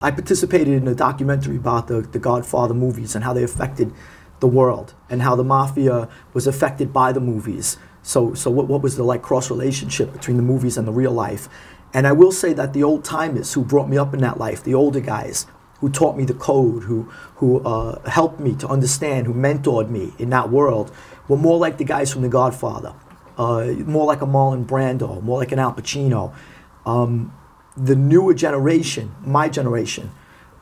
I participated in a documentary about the Godfather movies and how they affected the world and how the mafia was affected by the movies. So what was the like cross relationship between the movies and the real life? And I will say that the old timers who brought me up in that life, the older guys who taught me the code, who helped me to understand, who mentored me in that world, were more like the guys from The Godfather, more like a Marlon Brando, more like an Al Pacino. The newer generation, my generation,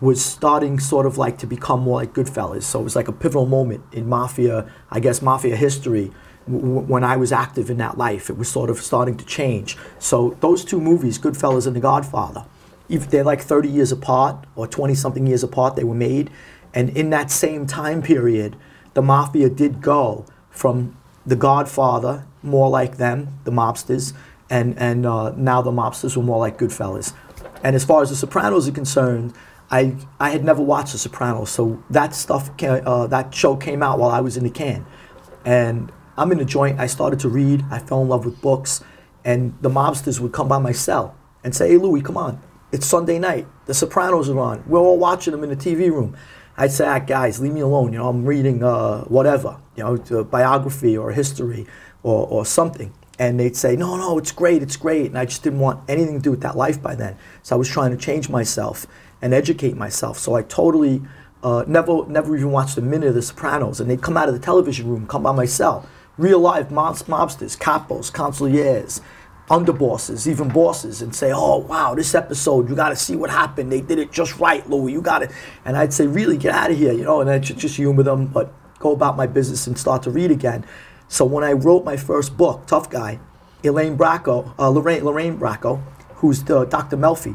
was starting sort of like to become more like Goodfellas. So it was like a pivotal moment in mafia, I guess mafia history, when I was active in that life. It was sort of starting to change. So those two movies, Goodfellas and The Godfather, they're like 30 years apart or 20-something years apart, they were made. And in that same time period, the mafia did go from The Godfather, more like them, the mobsters, and now the mobsters were more like Goodfellas. And as far as The Sopranos are concerned, I had never watched The Sopranos, so that stuff, that show came out while I was in the can. And I'm in a joint, I started to read, I fell in love with books, and the mobsters would come by my cell and say, "Hey Louie, come on, it's Sunday night, The Sopranos are on, we're all watching them in the TV room." I'd say, "Ah, guys, leave me alone, you know, I'm reading whatever, you know, a biography or history or something." And they'd say, "No, no, it's great, it's great." And I just didn't want anything to do with that life by then. So I was trying to change myself and educate myself. So I totally never even watched a minute of The Sopranos. And they'd come out of the television room, come by my cell. Real life mobsters, capos, consigliers, underbosses, even bosses, and say, "Oh, wow, this episode, you got to see what happened. They did it just right, Louie, you got it." And I'd say, "Really, get out of here," you know, and I'd just humor them, but go about my business and start to read again. So when I wrote my first book, Tough Guy, Lorraine Bracco, who's the Dr. Melfi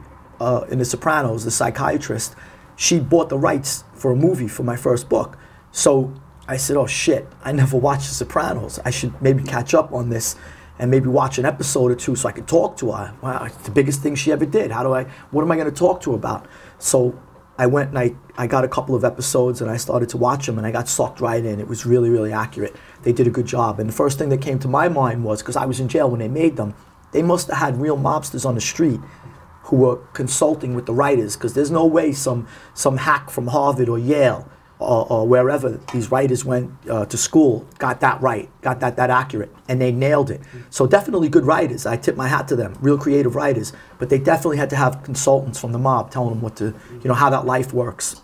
in The Sopranos, the psychiatrist, she bought the rights for a movie for my first book. So I said, "Oh shit, I never watched The Sopranos. I should maybe catch up on this and maybe watch an episode or two so I could talk to her. Wow, it's the biggest thing she ever did. What am I going to talk to her about?" So I went and I got a couple of episodes and I started to watch them and I got sucked right in. It was really, really accurate. They did a good job. And the first thing that came to my mind was, because I was in jail when they made them, they must have had real mobsters on the street who were consulting with the writers, because there's no way some hack from Harvard or Yale or wherever these writers went to school got that right, got that accurate, and they nailed it. So definitely good writers. I tip my hat to them, real creative writers, but they definitely had to have consultants from the mob telling them what to, you know, how that life works.